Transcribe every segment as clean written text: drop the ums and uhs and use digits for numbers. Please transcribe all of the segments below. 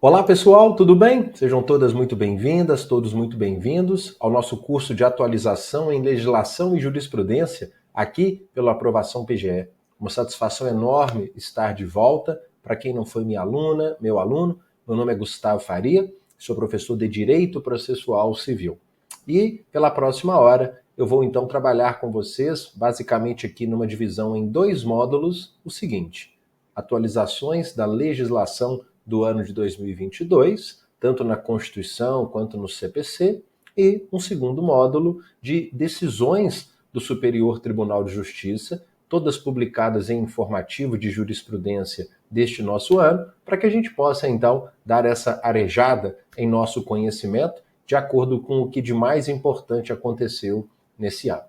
Olá pessoal, tudo bem? Sejam todas muito bem-vindas, todos muito bem-vindos ao nosso curso de atualização em legislação e jurisprudência, aqui pela Aprovação PGE. Uma satisfação enorme estar de volta. Para quem não foi minha aluna, meu aluno, meu nome é Gustavo Faria, sou professor de Direito Processual Civil. E pela próxima hora eu vou então trabalhar com vocês, basicamente aqui numa divisão em dois módulos, o seguinte: atualizações da legislação do ano de 2022, tanto na Constituição quanto no CPC, e um segundo módulo de decisões do Superior Tribunal de Justiça, todas publicadas em informativo de jurisprudência deste nosso ano, para que a gente possa então dar essa arejada em nosso conhecimento, de acordo com o que de mais importante aconteceu nesse ano.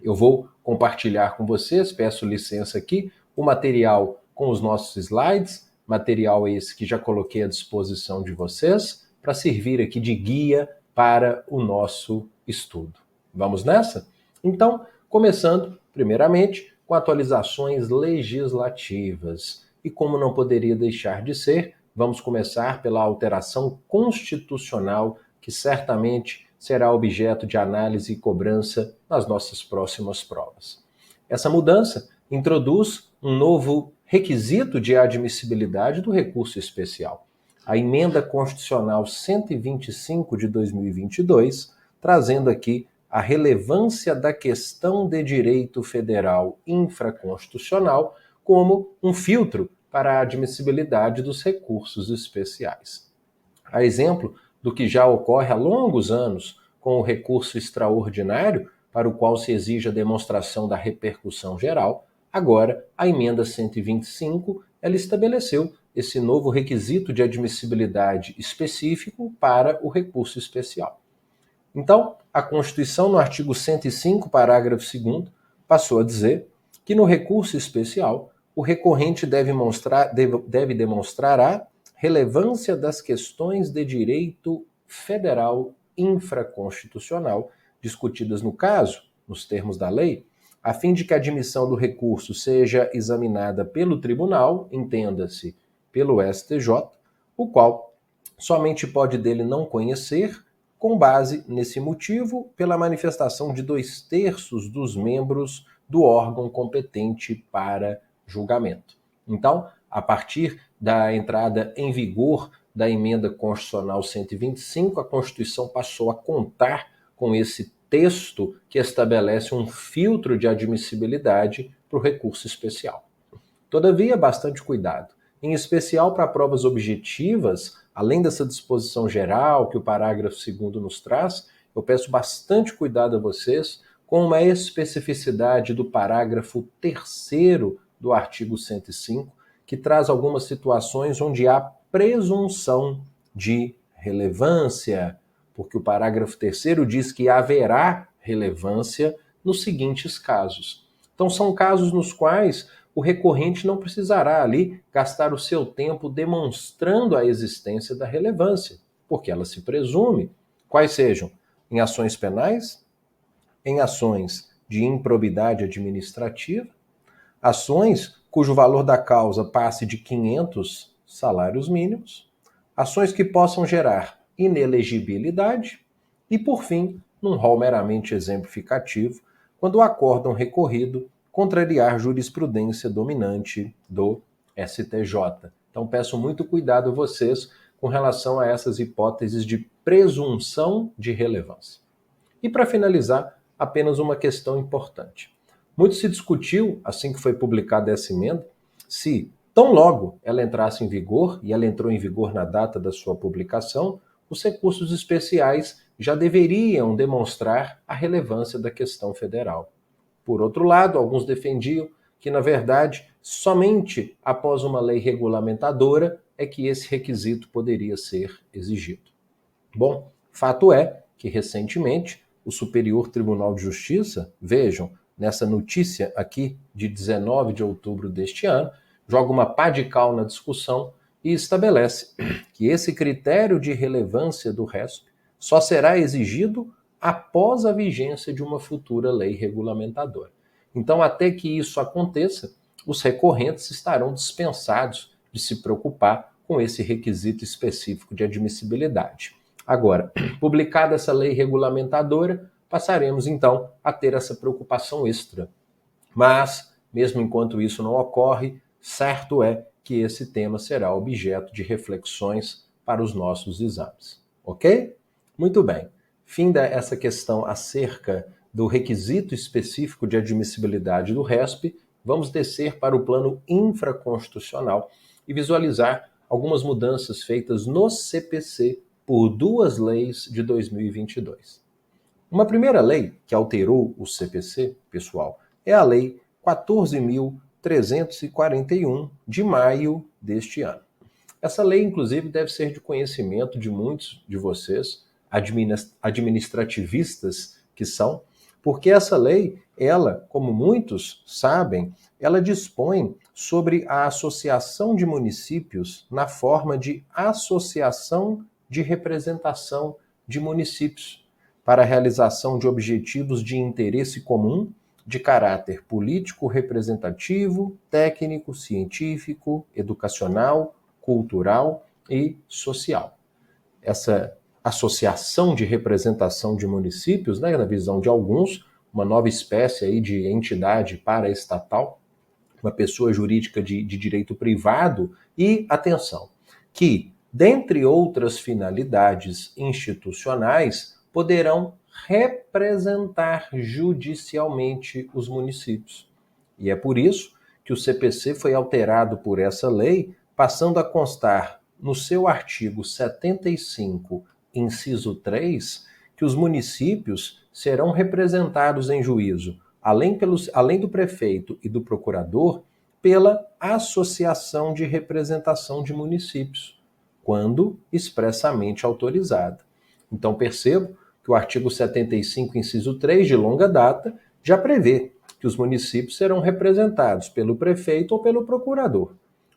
Eu vou compartilhar com vocês, peço licença aqui, o material com os nossos slides, material esse que já coloquei à disposição de vocês, para servir aqui de guia para o nosso estudo. Vamos nessa? Então, começando, primeiramente, com atualizações legislativas. E como não poderia deixar de ser, vamos começar pela alteração constitucional, que certamente será objeto de análise e cobrança nas nossas próximas provas. Essa mudança introduz um novo requisito de admissibilidade do recurso especial. A Emenda Constitucional 125 de 2022, trazendo aqui a relevância da questão de direito federal infraconstitucional como um filtro para a admissibilidade dos recursos especiais. A exemplo do que já ocorre há longos anos com o recurso extraordinário, para o qual se exige a demonstração da repercussão geral, agora a emenda 125 ela estabeleceu esse novo requisito de admissibilidade específico para o recurso especial. Então, a Constituição, no artigo 105, parágrafo 2º, passou a dizer que no recurso especial o recorrente deve demonstrar a relevância das questões de direito federal infraconstitucional discutidas no caso, nos termos da lei, a fim de que a admissão do recurso seja examinada pelo tribunal, entenda-se, pelo STJ, o qual somente pode dele não conhecer, com base nesse motivo, pela manifestação de 2/3 dos membros do órgão competente para julgamento. Então, a partir da entrada em vigor da Emenda Constitucional 125, a Constituição passou a contar com esse texto que estabelece um filtro de admissibilidade para o recurso especial. Todavia, bastante cuidado, em especial para provas objetivas, além dessa disposição geral que o parágrafo 2º nos traz, eu peço bastante cuidado a vocês com uma especificidade do parágrafo 3º do artigo 105, que traz algumas situações onde há presunção de relevância, porque o parágrafo 3º diz que haverá relevância nos seguintes casos. Então, são casos nos quais o recorrente não precisará ali gastar o seu tempo demonstrando a existência da relevância, porque ela se presume. Quais sejam? Em ações penais, em ações de improbidade administrativa, ações cujo valor da causa passe de 500 salários mínimos, ações que possam gerar inelegibilidade e, por fim, num rol meramente exemplificativo, quando o acórdão recorrido contrariar jurisprudência dominante do STJ. Então peço muito cuidado a vocês com relação a essas hipóteses de presunção de relevância. E para finalizar, apenas uma questão importante. Muito se discutiu, assim que foi publicada essa emenda, se tão logo ela entrasse em vigor, e ela entrou em vigor na data da sua publicação, os recursos especiais já deveriam demonstrar a relevância da questão federal. Por outro lado, alguns defendiam que, na verdade, somente após uma lei regulamentadora é que esse requisito poderia ser exigido. Bom, fato é que, recentemente, o Superior Tribunal de Justiça, vejam, nessa notícia aqui de 19 de outubro deste ano, joga uma pá de cal na discussão e estabelece que esse critério de relevância do RESP só será exigido após a vigência de uma futura lei regulamentadora. Então, até que isso aconteça, os recorrentes estarão dispensados de se preocupar com esse requisito específico de admissibilidade. Agora, publicada essa lei regulamentadora, passaremos então a ter essa preocupação extra. Mas, mesmo enquanto isso não ocorre, certo é que esse tema será objeto de reflexões para os nossos exames. Ok? Muito bem. Finda essa questão acerca do requisito específico de admissibilidade do RESP, vamos descer para o plano infraconstitucional e visualizar algumas mudanças feitas no CPC por duas leis de 2022. Uma primeira lei que alterou o CPC, pessoal, é a Lei 14.341 de maio deste ano. Essa lei, inclusive, deve ser de conhecimento de muitos de vocês, administrativistas que são, porque essa lei, ela, como muitos sabem, ela dispõe sobre a associação de municípios na forma de associação de representação de municípios para a realização de objetivos de interesse comum de caráter político, representativo, técnico, científico, educacional, cultural e social. Essa associação de representação de municípios, né, na visão de alguns, uma nova espécie aí de entidade paraestatal, uma pessoa jurídica de direito privado, e, atenção, que, dentre outras finalidades institucionais, poderão representar judicialmente os municípios. E é por isso que o CPC foi alterado por essa lei, passando a constar no seu artigo 75, inciso 3, que os municípios serão representados em juízo, além do prefeito e do procurador, pela Associação de Representação de Municípios, quando expressamente autorizada. Então percebo que o artigo 75, inciso 3, de longa data, já prevê que os municípios serão representados pelo prefeito ou pelo procurador.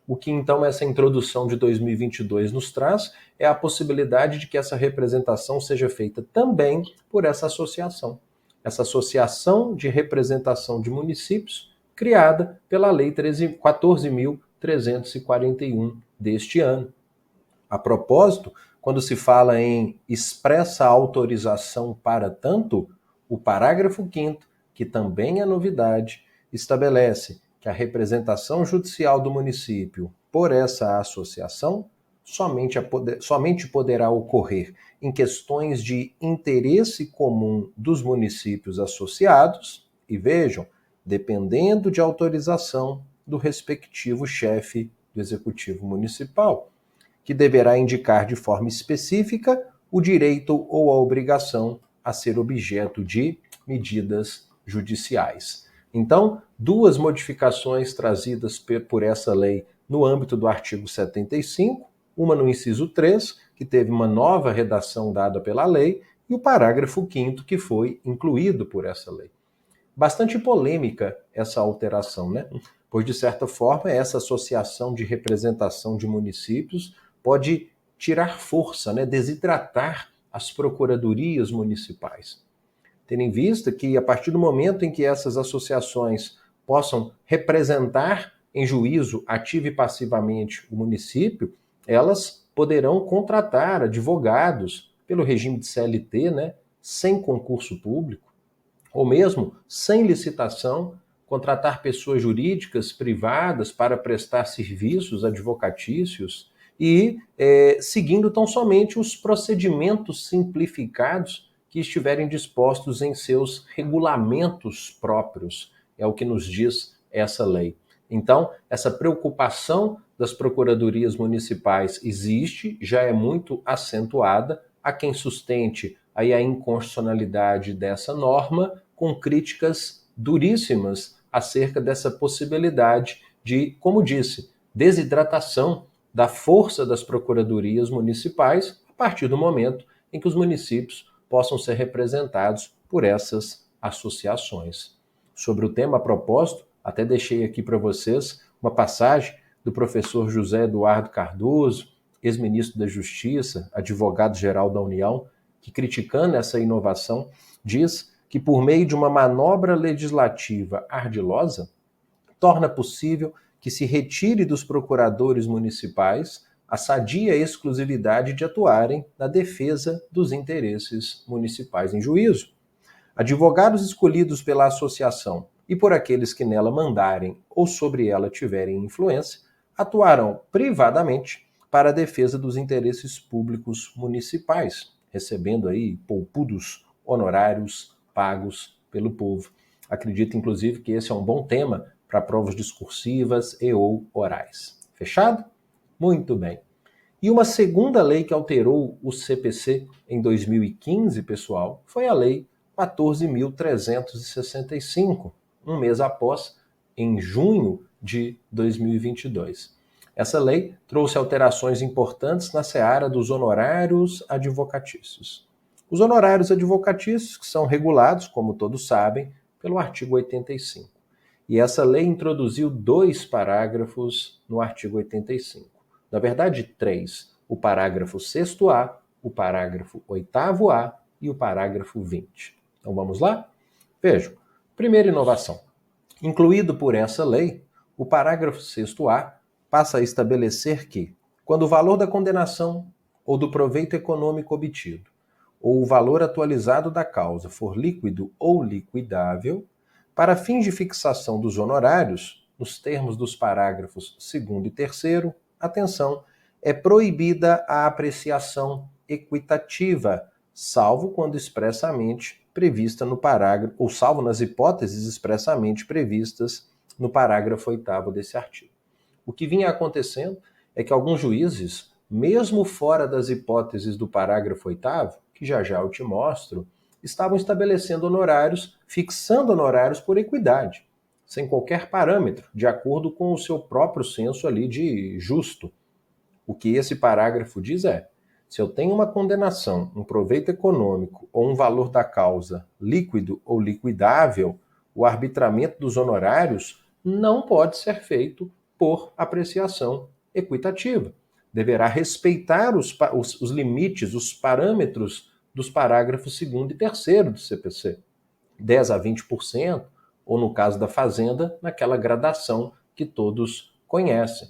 O que então essa introdução de 2022 nos traz é a possibilidade de que essa representação seja feita também por essa associação de representação de municípios, criada pela Lei 14.341 deste ano. A propósito, quando se fala em expressa autorização para tanto, o parágrafo 5º, que também é novidade, estabelece que a representação judicial do município por essa associação somente poderá ocorrer em questões de interesse comum dos municípios associados e, vejam, dependendo de autorização do respectivo chefe do Executivo Municipal, que deverá indicar de forma específica o direito ou a obrigação a ser objeto de medidas judiciais. Então, duas modificações trazidas por essa lei no âmbito do artigo 75, uma no inciso 3, que teve uma nova redação dada pela lei, e o parágrafo 5º, que foi incluído por essa lei. Bastante polêmica essa alteração, né? Pois, de certa forma, essa associação de representação de municípios pode tirar força, né? Desidratar as procuradorias municipais. Tendo em vista que, a partir do momento em que essas associações possam representar em juízo ativa e passivamente o município, elas poderão contratar advogados pelo regime de CLT, né, sem concurso público, ou mesmo sem licitação, contratar pessoas jurídicas privadas para prestar serviços advocatícios e seguindo tão somente os procedimentos simplificados que estiverem dispostos em seus regulamentos próprios. É o que nos diz essa lei. Então, essa preocupação das procuradorias municipais existe, já é muito acentuada. Há quem sustente aí a inconstitucionalidade dessa norma, com críticas duríssimas acerca dessa possibilidade de, como disse, desidratação da força das procuradorias municipais a partir do momento em que os municípios possam ser representados por essas associações. Sobre o tema a propósito, até deixei aqui para vocês uma passagem do professor José Eduardo Cardoso, ex-ministro da Justiça, advogado-geral da União, que, criticando essa inovação, diz que, por meio de uma manobra legislativa ardilosa, torna possível que se retire dos procuradores municipais a sadia exclusividade de atuarem na defesa dos interesses municipais em juízo. Advogados escolhidos pela associação e por aqueles que nela mandarem ou sobre ela tiverem influência, atuarão privadamente para a defesa dos interesses públicos municipais, recebendo aí poupudos honorários pagos pelo povo. Acredito, inclusive, que esse é um bom tema para provas discursivas e ou orais. Fechado? Muito bem. E uma segunda lei que alterou o CPC em 2015, pessoal, foi a Lei 14.365, um mês após, em junho de 2022. Essa lei trouxe alterações importantes na seara dos honorários advocatícios. Os honorários advocatícios que são regulados, como todos sabem, pelo artigo 85. E essa lei introduziu 2 parágrafos no artigo 85. Na verdade, 3. O parágrafo 6º-A, o parágrafo 8º-A e o parágrafo 20. Então vamos lá? Vejam, primeira inovação. Incluído por essa lei, o parágrafo 6º-A passa a estabelecer que, quando o valor da condenação ou do proveito econômico obtido, ou o valor atualizado da causa for líquido ou liquidável, para fins de fixação dos honorários, nos termos dos parágrafos 2º e 3º, atenção, é proibida a apreciação equitativa, salvo quando expressamente prevista no parágrafo, ou salvo nas hipóteses expressamente previstas no parágrafo 8º desse artigo. O que vinha acontecendo é que alguns juízes, mesmo fora das hipóteses do parágrafo 8º, que já eu te mostro, estavam estabelecendo honorários, fixando honorários por equidade, sem qualquer parâmetro, de acordo com o seu próprio senso ali de justo. O que esse parágrafo diz é: se eu tenho uma condenação, um proveito econômico ou um valor da causa líquido ou liquidável, o arbitramento dos honorários não pode ser feito por apreciação equitativa. Deverá respeitar os limites, os parâmetros dos parágrafos 2º e 3º do CPC. 10% a 20%, ou no caso da Fazenda, naquela gradação que todos conhecem.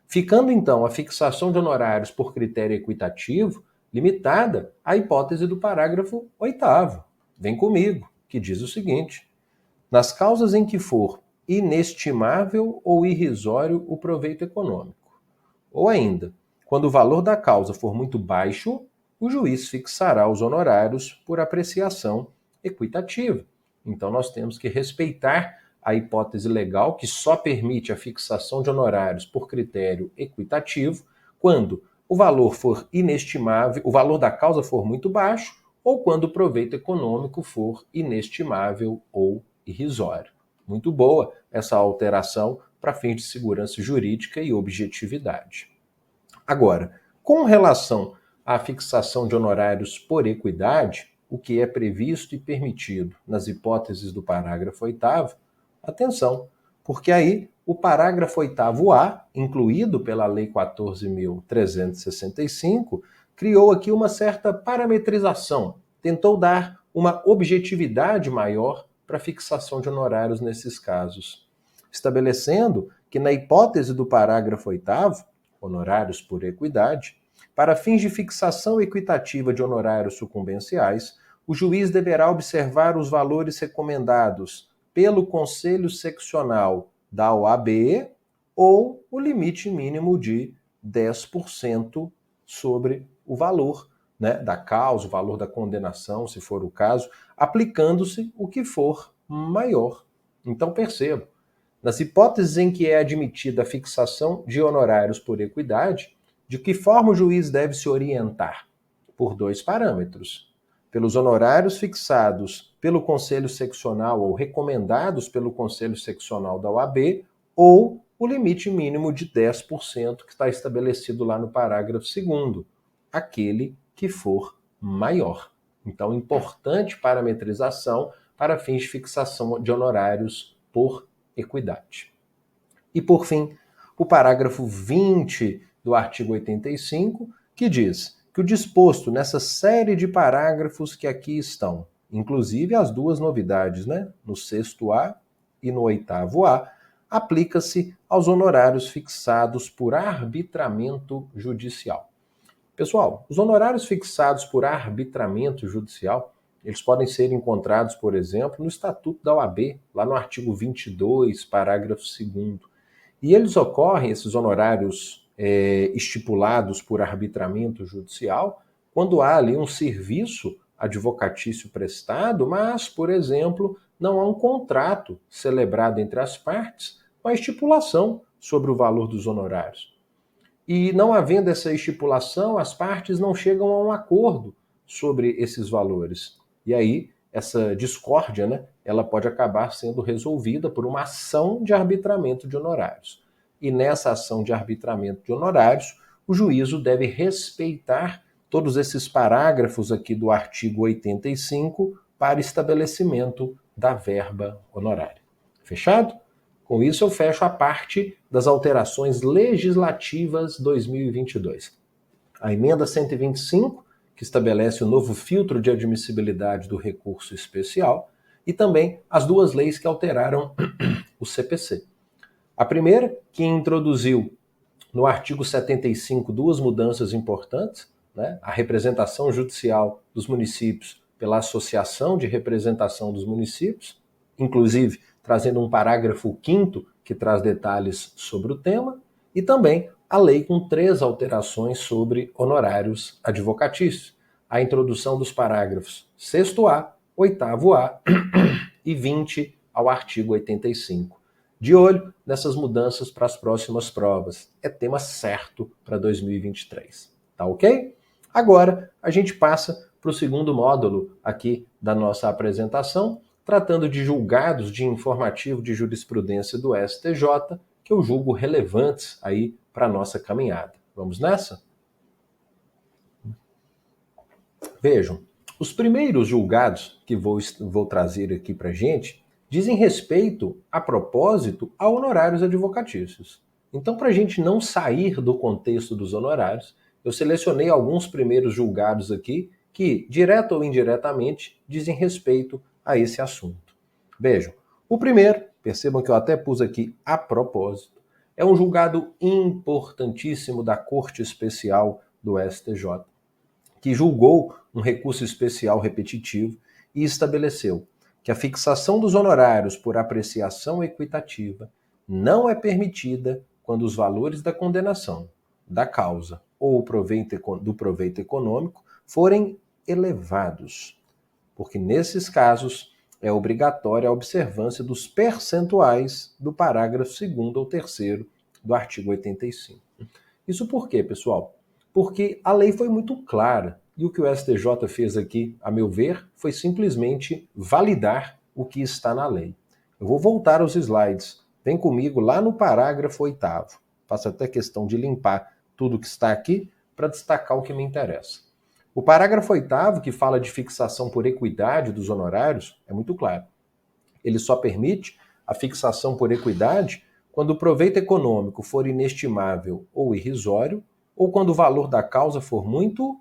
Ficando, então, a fixação de honorários por critério equitativo limitada à hipótese do parágrafo 8º. Vem comigo, que diz o seguinte: nas causas em que for inestimável ou irrisório o proveito econômico, ou ainda, quando o valor da causa for muito baixo, o juiz fixará os honorários por apreciação equitativa. Então nós temos que respeitar a hipótese legal que só permite a fixação de honorários por critério equitativo quando o valor for inestimável, o valor da causa for muito baixo, ou quando o proveito econômico for inestimável ou irrisório. Muito boa essa alteração para fins de segurança jurídica e objetividade. Agora, com relação à fixação de honorários por equidade, o que é previsto e permitido nas hipóteses do parágrafo 8º, atenção, porque aí o parágrafo 8º-A, incluído pela Lei 14.365, criou aqui uma certa parametrização, tentou dar uma objetividade maior para a fixação de honorários nesses casos, estabelecendo que na hipótese do parágrafo 8º, honorários por equidade, para fins de fixação equitativa de honorários sucumbenciais, o juiz deverá observar os valores recomendados pelo Conselho Seccional da OAB ou o limite mínimo de 10% sobre o valor, né, da causa, o valor da condenação, se for o caso, aplicando-se o que for maior. Então perceba, nas hipóteses em que é admitida a fixação de honorários por equidade, de que forma o juiz deve se orientar? Por 2 parâmetros. Pelos honorários fixados pelo Conselho Seccional ou recomendados pelo Conselho Seccional da OAB, ou o limite mínimo de 10% que está estabelecido lá no parágrafo 2º, aquele que for maior. Então, importante parametrização para fins de fixação de honorários por equidade. E, por fim, o parágrafo 20 do artigo 85, que diz que o disposto nessa série de parágrafos que aqui estão, inclusive as 2 novidades, né, no 6º-A e no 8º-A, aplica-se aos honorários fixados por arbitramento judicial. Pessoal, os honorários fixados por arbitramento judicial, eles podem ser encontrados, por exemplo, no Estatuto da OAB, lá no artigo 22, parágrafo 2º. E eles ocorrem, esses honorários estipulados por arbitramento judicial, quando há ali um serviço advocatício prestado, mas, por exemplo, não há um contrato celebrado entre as partes com a estipulação sobre o valor dos honorários. E não havendo essa estipulação, as partes não chegam a um acordo sobre esses valores. E aí, essa discórdia, né, ela pode acabar sendo resolvida por uma ação de arbitramento de honorários. E nessa ação de arbitramento de honorários, o juízo deve respeitar todos esses parágrafos aqui do artigo 85 para estabelecimento da verba honorária. Fechado? Com isso, eu fecho a parte das alterações legislativas 2022. A emenda 125, que estabelece o novo filtro de admissibilidade do recurso especial, e também as duas leis que alteraram o CPC. A primeira, que introduziu no artigo 75 duas mudanças importantes, né? A representação judicial dos municípios pela Associação de Representação dos Municípios, inclusive trazendo um parágrafo 5º que traz detalhes sobre o tema, e também a lei com 3 alterações sobre honorários advocatícios. A introdução dos parágrafos 6º-A, 8º-A e 20 ao artigo 85. De olho nessas mudanças para as próximas provas. É tema certo para 2023. Tá ok? Agora, a gente passa para o segundo módulo aqui da nossa apresentação, tratando de julgados de informativo de jurisprudência do STJ, que eu julgo relevantes aí para a nossa caminhada. Vamos nessa? Vejam, os primeiros julgados que vou trazer aqui para a gente dizem respeito, a propósito, a honorários advocatícios. Então, para a gente não sair do contexto dos honorários, eu selecionei alguns primeiros julgados aqui que, direto ou indiretamente, dizem respeito a esse assunto. Vejam, o primeiro, percebam que eu até pus aqui a propósito, é um julgado importantíssimo da Corte Especial do STJ, que julgou um recurso especial repetitivo e estabeleceu que a fixação dos honorários por apreciação equitativa não é permitida quando os valores da condenação, da causa ou do proveito econômico forem elevados, porque nesses casos é obrigatória a observância dos percentuais do parágrafo 2º ou 3º do artigo 85. Isso por quê, pessoal? Porque a lei foi muito clara. E o que o STJ fez aqui, a meu ver, foi simplesmente validar o que está na lei. Eu vou voltar aos slides. Vem comigo lá no parágrafo 8º. Faço até questão de limpar tudo que está aqui para destacar o que me interessa. O parágrafo 8º, que fala de fixação por equidade dos honorários, é muito claro. Ele só permite a fixação por equidade quando o proveito econômico for inestimável ou irrisório, ou quando o valor da causa for muito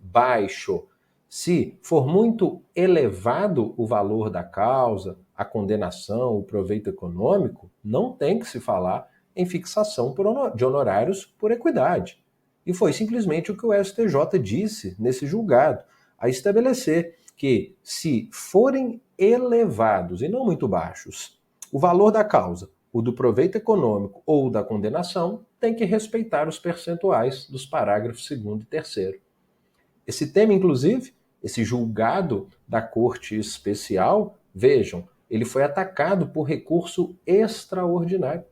baixo. Se for muito elevado o valor da causa, a condenação, o proveito econômico, não tem que se falar em fixação de honorários por equidade. E foi simplesmente o que o STJ disse nesse julgado, a estabelecer que, se forem elevados e não muito baixos, o valor da causa, o do proveito econômico ou da condenação, tem que respeitar os percentuais dos parágrafos 2º e 3º. Esse tema, inclusive, esse julgado da Corte Especial, vejam, ele foi atacado por recurso extraordinário.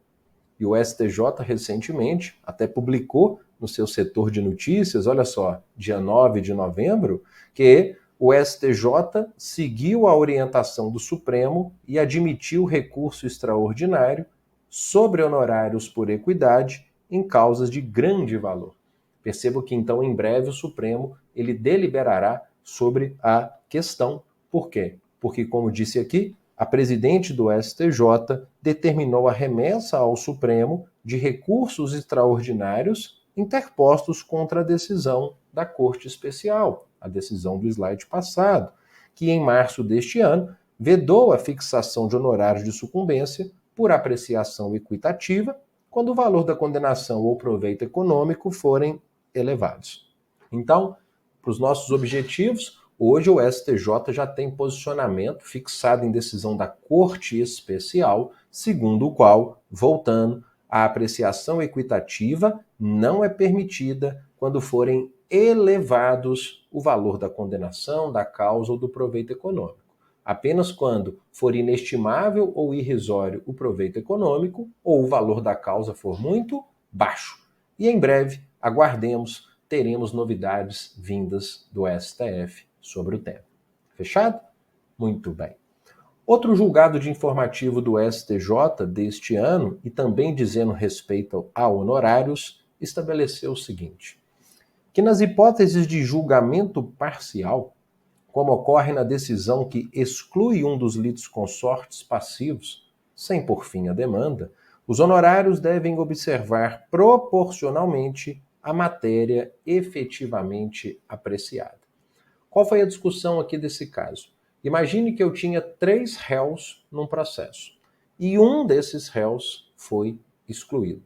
E o STJ, recentemente, até publicou no seu setor de notícias, olha só, dia 9 de novembro, que o STJ seguiu a orientação do Supremo e admitiu recurso extraordinário sobre honorários por equidade em causas de grande valor. Percebo que, então, em breve, o Supremo ele deliberará sobre a questão. Por quê? Porque, como disse aqui, a presidente do STJ determinou a remessa ao Supremo de recursos extraordinários interpostos contra a decisão da Corte Especial, a decisão do slide passado, que em março deste ano vedou a fixação de honorários de sucumbência por apreciação equitativa quando o valor da condenação ou proveito econômico forem elevados. Então, para os nossos objetivos, hoje o STJ já tem posicionamento fixado em decisão da Corte Especial, segundo o qual, voltando, a apreciação equitativa não é permitida quando forem elevados o valor da condenação, da causa ou do proveito econômico. Apenas quando for inestimável ou irrisório o proveito econômico ou o valor da causa for muito baixo. E em breve, aguardemos, teremos novidades vindas do STF sobre o tema. Fechado? Muito bem. Outro julgado de informativo do STJ deste ano, e também dizendo respeito a honorários, estabeleceu o seguinte: que nas hipóteses de julgamento parcial, como ocorre na decisão que exclui um dos litisconsortes passivos, sem por fim a demanda, os honorários devem observar proporcionalmente a matéria efetivamente apreciada. Qual foi a discussão aqui desse caso? Imagine que eu tinha 3 réus num processo e um desses réus foi excluído.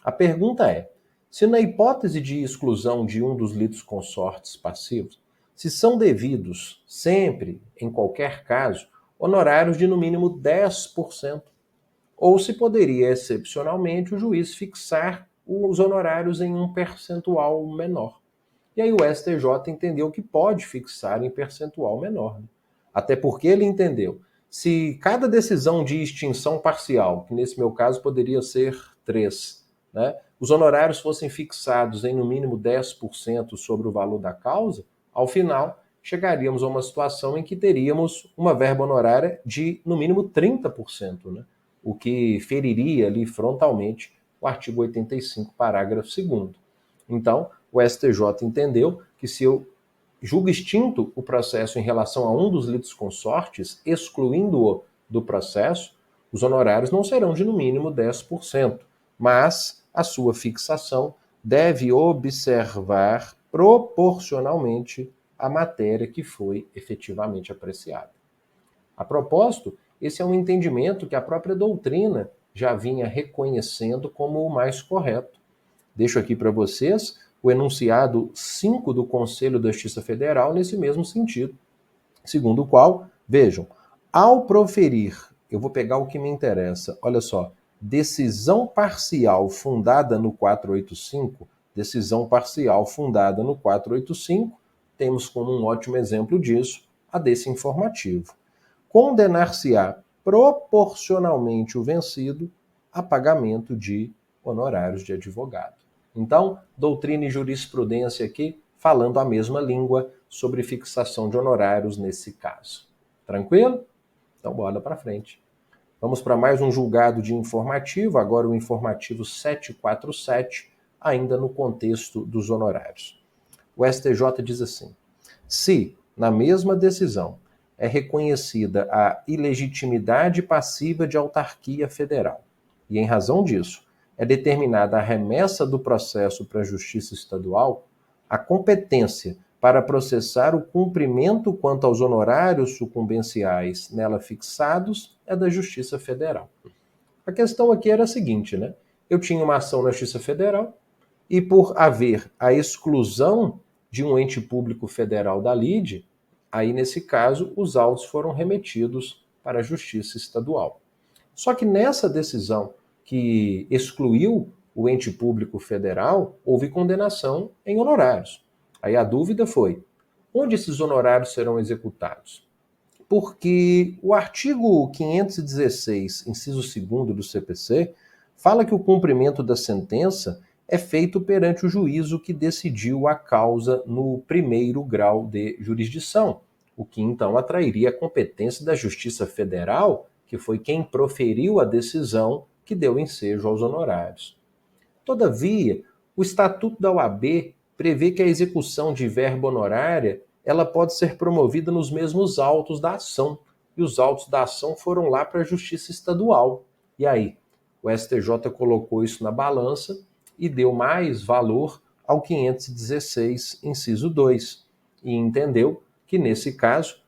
A pergunta é: se na hipótese de exclusão de um dos litisconsortes passivos, se são devidos sempre, em qualquer caso, honorários de no mínimo 10%, ou se poderia excepcionalmente o juiz fixar os honorários em um percentual menor. E aí o STJ entendeu que pode fixar em percentual menor. Né? Até porque ele entendeu, se cada decisão de extinção parcial, que nesse meu caso poderia ser 3, né, os honorários fossem fixados em no mínimo 10% sobre o valor da causa, ao final chegaríamos a uma situação em que teríamos uma verba honorária de no mínimo 30%, né, o que feriria ali frontalmente o artigo 85, parágrafo 2º. Então, o STJ entendeu que se eu julgo extinto o processo em relação a um dos litisconsortes, excluindo-o do processo, os honorários não serão de no mínimo 10%, mas a sua fixação deve observar proporcionalmente a matéria que foi efetivamente apreciada. A propósito, esse é um entendimento que a própria doutrina já vinha reconhecendo como o mais correto. Deixo aqui para vocês o enunciado 5 do Conselho da Justiça Federal nesse mesmo sentido, segundo o qual, vejam, ao proferir, eu vou pegar o que me interessa, olha só, decisão parcial fundada no 485, decisão parcial fundada no 485, temos como um ótimo exemplo disso a desse informativo. Condenar-se-á proporcionalmente o vencido a pagamento de honorários de advogado. Então, doutrina e jurisprudência aqui falando a mesma língua sobre fixação de honorários nesse caso. Tranquilo? Então, bora para frente. Vamos para mais um julgado de informativo, agora o informativo 747, ainda no contexto dos honorários. O STJ diz assim: se, na mesma decisão, é reconhecida a ilegitimidade passiva de autarquia federal, e em razão disso, é determinada a remessa do processo para a Justiça Estadual, a competência para processar o cumprimento quanto aos honorários sucumbenciais nela fixados é da Justiça Federal. A questão aqui era a seguinte, né? Eu tinha uma ação na Justiça Federal e por haver a exclusão de um ente público federal da lide, aí nesse caso os autos foram remetidos para a Justiça Estadual. Só que nessa decisão que excluiu o ente público federal, houve condenação em honorários. Aí a dúvida foi: onde esses honorários serão executados? Porque o artigo 516, inciso 2º do CPC, fala que o cumprimento da sentença é feito perante o juízo que decidiu a causa no primeiro grau de jurisdição, o que então atrairia a competência da Justiça Federal, que foi quem proferiu a decisão que deu ensejo aos honorários. Todavia, o Estatuto da OAB prevê que a execução de verba honorária ela pode ser promovida nos mesmos autos da ação, e os autos da ação foram lá para a Justiça Estadual. E aí, o STJ colocou isso na balança e deu mais valor ao 516, inciso 2, e entendeu que, nesse caso,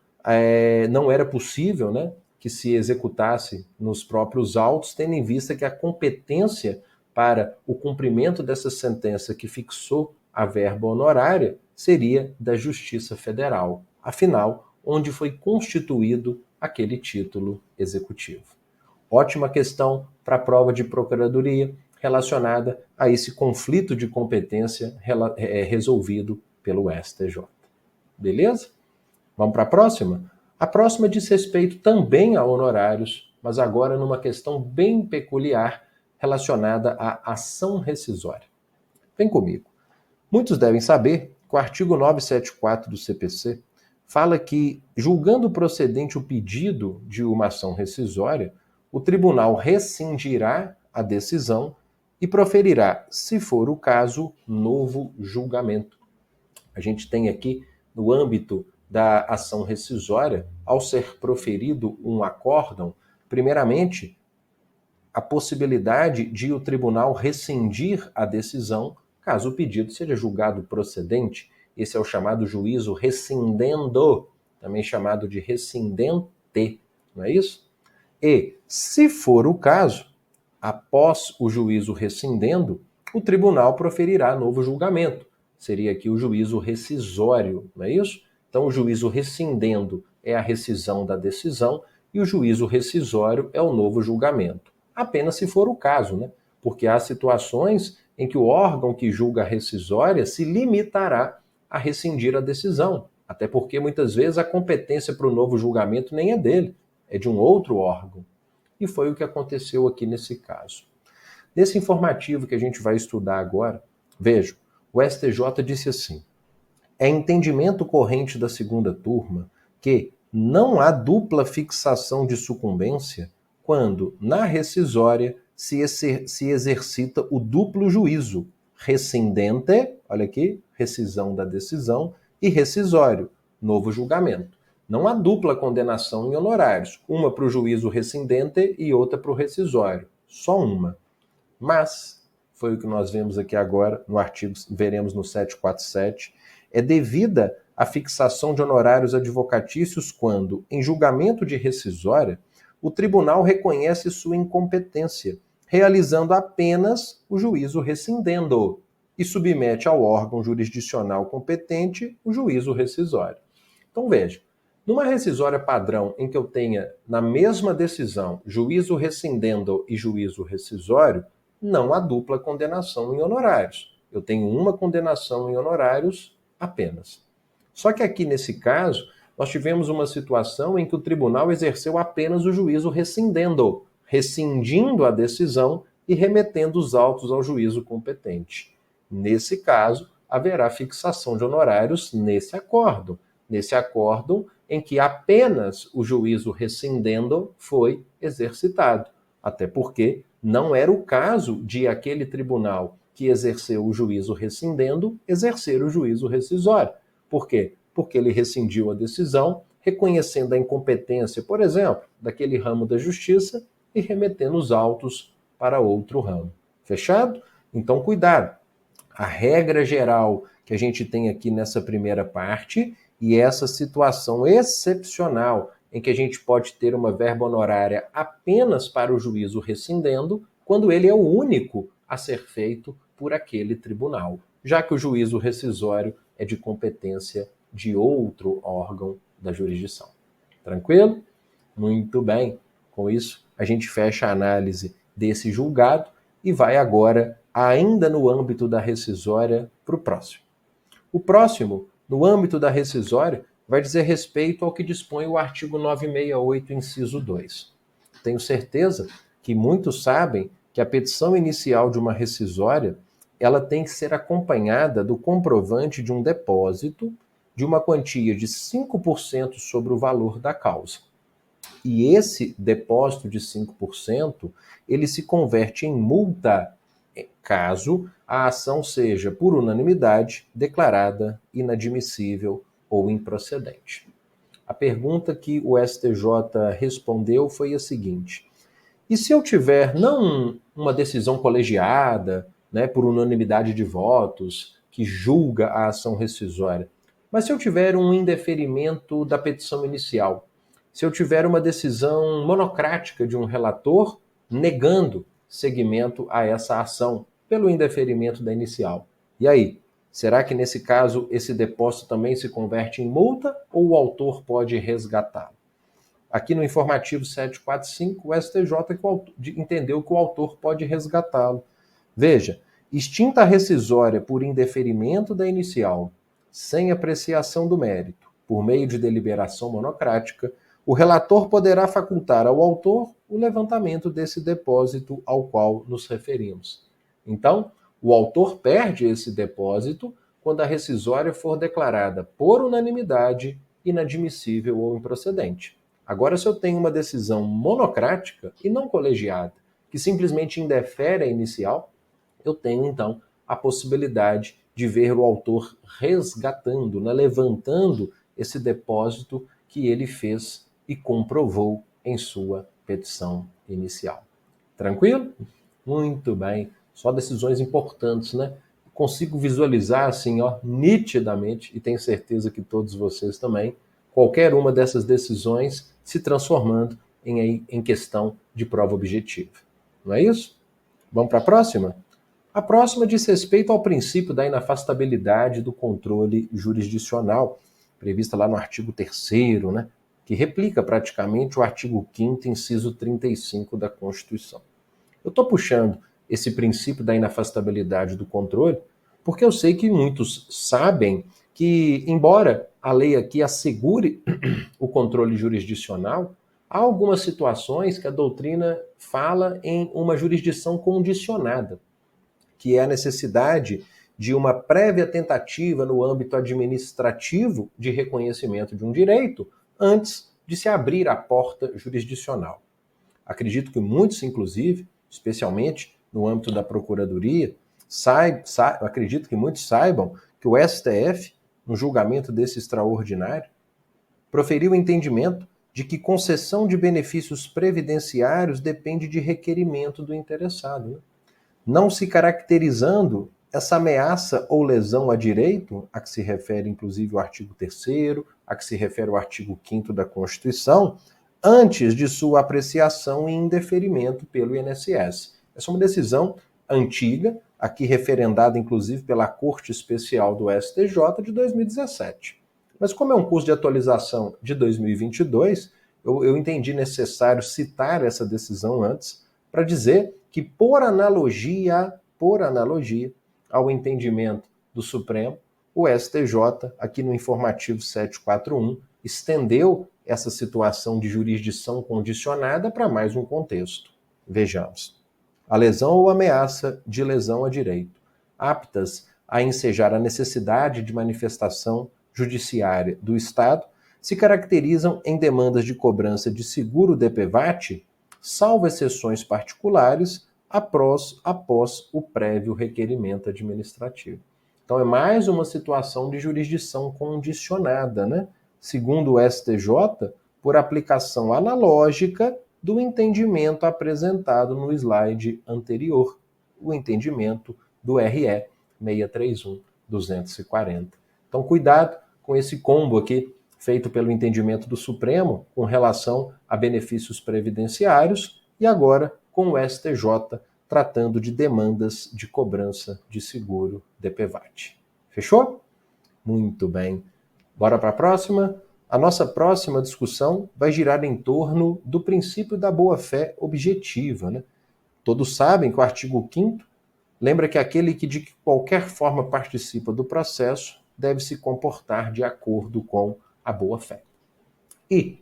não era possível, né, que se executasse nos próprios autos, tendo em vista que a competência para o cumprimento dessa sentença que fixou a verba honorária seria da Justiça Federal, afinal, onde foi constituído aquele título executivo. Ótima questão para a prova de procuradoria relacionada a esse conflito de competência resolvido pelo STJ. Beleza? Vamos para a próxima? A próxima diz respeito também a honorários, mas agora numa questão bem peculiar relacionada à ação rescisória. Vem comigo. Muitos devem saber que o artigo 974 do CPC fala que, julgando procedente o pedido de uma ação rescisória, o tribunal rescindirá a decisão e proferirá, se for o caso, novo julgamento. A gente tem aqui, no âmbito da ação rescisória, ao ser proferido um acórdão, primeiramente, a possibilidade de o tribunal rescindir a decisão caso o pedido seja julgado procedente. Esse é o chamado juízo rescindendo, também chamado de rescindente, não é isso? E, se for o caso, após o juízo rescindendo, o tribunal proferirá novo julgamento. Seria aqui o juízo rescisório, não é isso? Então, o juízo rescindendo é a rescisão da decisão e o juízo rescisório é o novo julgamento. Apenas se for o caso, né? Porque há situações em que o órgão que julga a rescisória se limitará a rescindir a decisão, até porque muitas vezes a competência para o novo julgamento nem é dele, é de um outro órgão. E foi o que aconteceu aqui nesse caso. Nesse informativo que a gente vai estudar agora, veja, o STJ disse assim: é entendimento corrente da segunda turma que não há dupla fixação de sucumbência quando, na rescisória, se exercita o duplo juízo, rescindente, olha aqui, rescisão da decisão, e rescisório, novo julgamento. Não há dupla condenação em honorários, uma para o juízo rescindente e outra para o rescisório, só uma. Mas, foi o que nós vemos aqui agora, no artigo, veremos no 747, é devida a fixação de honorários advocatícios quando, em julgamento de rescisória, o tribunal reconhece sua incompetência, realizando apenas o juízo rescindendo e submete ao órgão jurisdicional competente o juízo rescisório. Então veja, numa rescisória padrão em que eu tenha na mesma decisão juízo rescindendo e juízo rescisório, não há dupla condenação em honorários. Eu tenho uma condenação em honorários apenas. Só que aqui nesse caso, nós tivemos uma situação em que o tribunal exerceu apenas o juízo rescindendo, rescindindo a decisão e remetendo os autos ao juízo competente. Nesse caso, haverá fixação de honorários nesse acórdão em que apenas o juízo rescindendo foi exercitado. Até porque não era o caso de aquele tribunal que exerceu o juízo rescindendo exercer o juízo rescisório. Por quê? Porque ele rescindiu a decisão, reconhecendo a incompetência, por exemplo, daquele ramo da justiça e remetendo os autos para outro ramo. Fechado? Então, cuidado. A regra geral que a gente tem aqui nessa primeira parte e essa situação excepcional em que a gente pode ter uma verba honorária apenas para o juízo rescindendo, quando ele é o único a ser feito por aquele tribunal, já que o juízo rescisório é de competência de outro órgão da jurisdição. Tranquilo? Muito bem. Com isso, a gente fecha a análise desse julgado e vai agora, ainda no âmbito da rescisória, para o próximo. O próximo, no âmbito da rescisória, vai dizer respeito ao que dispõe o artigo 968, inciso 2. Tenho certeza que muitos sabem que a petição inicial de uma rescisória ela tem que ser acompanhada do comprovante de um depósito de uma quantia de 5% sobre o valor da causa. E esse depósito de 5%, ele se converte em multa caso a ação seja, por unanimidade, declarada inadmissível ou improcedente. A pergunta que o STJ respondeu foi a seguinte: e se eu tiver não uma decisão colegiada, né, por unanimidade de votos, que julga a ação rescisória, Mas se eu tiver um indeferimento da petição inicial, se eu tiver uma decisão monocrática de um relator negando seguimento a essa ação pelo indeferimento da inicial, e aí? Será que nesse caso esse depósito também se converte em multa ou o autor pode resgatá-lo? Aqui no informativo 745, o STJ entendeu que o autor pode resgatá-lo. Veja, extinta a rescisória por indeferimento da inicial, sem apreciação do mérito, por meio de deliberação monocrática, o relator poderá facultar ao autor o levantamento desse depósito ao qual nos referimos. Então, o autor perde esse depósito quando a rescisória for declarada por unanimidade inadmissível ou improcedente. Agora, se eu tenho uma decisão monocrática e não colegiada, que simplesmente indefere a inicial, eu tenho então a possibilidade de ver o autor resgatando, né, levantando esse depósito que ele fez e comprovou em sua petição inicial. Tranquilo? Muito bem. Só decisões importantes, né? Consigo visualizar assim, ó, nitidamente, e tenho certeza que todos vocês também, qualquer uma dessas decisões se transformando em questão de prova objetiva. Não é isso? Vamos para a próxima? A próxima diz respeito ao princípio da inafastabilidade do controle jurisdicional, prevista lá no artigo 3º, né, que replica praticamente o artigo 5º, inciso 35 da Constituição. Eu estou puxando esse princípio da inafastabilidade do controle porque eu sei que muitos sabem que, embora a lei aqui assegure o controle jurisdicional, há algumas situações que a doutrina fala em uma jurisdição condicionada, que é a necessidade de uma prévia tentativa no âmbito administrativo de reconhecimento de um direito antes de se abrir a porta jurisdicional. Acredito que muitos, inclusive, especialmente no âmbito da Procuradoria, acredito que muitos saibam que o STF, no julgamento desse extraordinário, proferiu o entendimento de que concessão de benefícios previdenciários depende de requerimento do interessado, né? Não se caracterizando essa ameaça ou lesão a direito, a que se refere inclusive o artigo 3º, a que se refere o artigo 5º da Constituição, antes de sua apreciação e indeferimento pelo INSS. Essa é uma decisão antiga, aqui referendada inclusive pela Corte Especial do STJ de 2017. Mas como é um curso de atualização de 2022, eu entendi necessário citar essa decisão antes, para dizer que, por analogia ao entendimento do Supremo, o STJ, aqui no informativo 741, estendeu essa situação de jurisdição condicionada para mais um contexto. Vejamos. A lesão ou ameaça de lesão a direito, aptas a ensejar a necessidade de manifestação judiciária do Estado, se caracterizam em demandas de cobrança de seguro DPVAT, salvo exceções particulares, após o prévio requerimento administrativo. Então é mais uma situação de jurisdição condicionada, né? Segundo o STJ, por aplicação analógica do entendimento apresentado no slide anterior, o entendimento do RE 631-240. Então cuidado com esse combo aqui, feito pelo entendimento do Supremo com relação a benefícios previdenciários e agora com o STJ tratando de demandas de cobrança de seguro DPVAT. Fechou? Muito bem. Bora para a próxima? A nossa próxima discussão vai girar em torno do princípio da boa-fé objetiva, né? Todos sabem que o artigo 5º lembra que aquele que de qualquer forma participa do processo deve se comportar de acordo com a boa-fé. E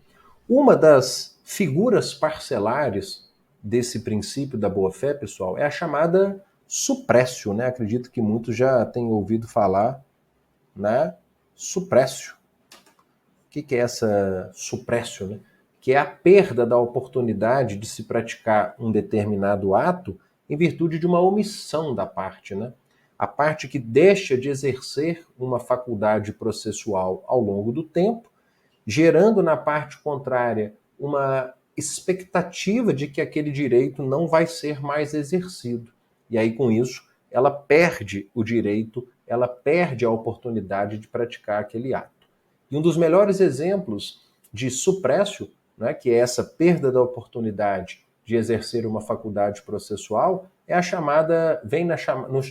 uma das figuras parcelares desse princípio da boa-fé, pessoal, é a chamada suprécio, né? Acredito que muitos já tenham ouvido falar na suprécio. O que é essa suprécio, né? Que é a perda da oportunidade de se praticar um determinado ato em virtude de uma omissão da parte, né? A parte que deixa de exercer uma faculdade processual ao longo do tempo, gerando na parte contrária uma expectativa de que aquele direito não vai ser mais exercido. E aí, com isso, ela perde o direito, ela perde a oportunidade de praticar aquele ato. E um dos melhores exemplos de suprécio, né, que é essa perda da oportunidade de exercer uma faculdade processual, é a chamada, vem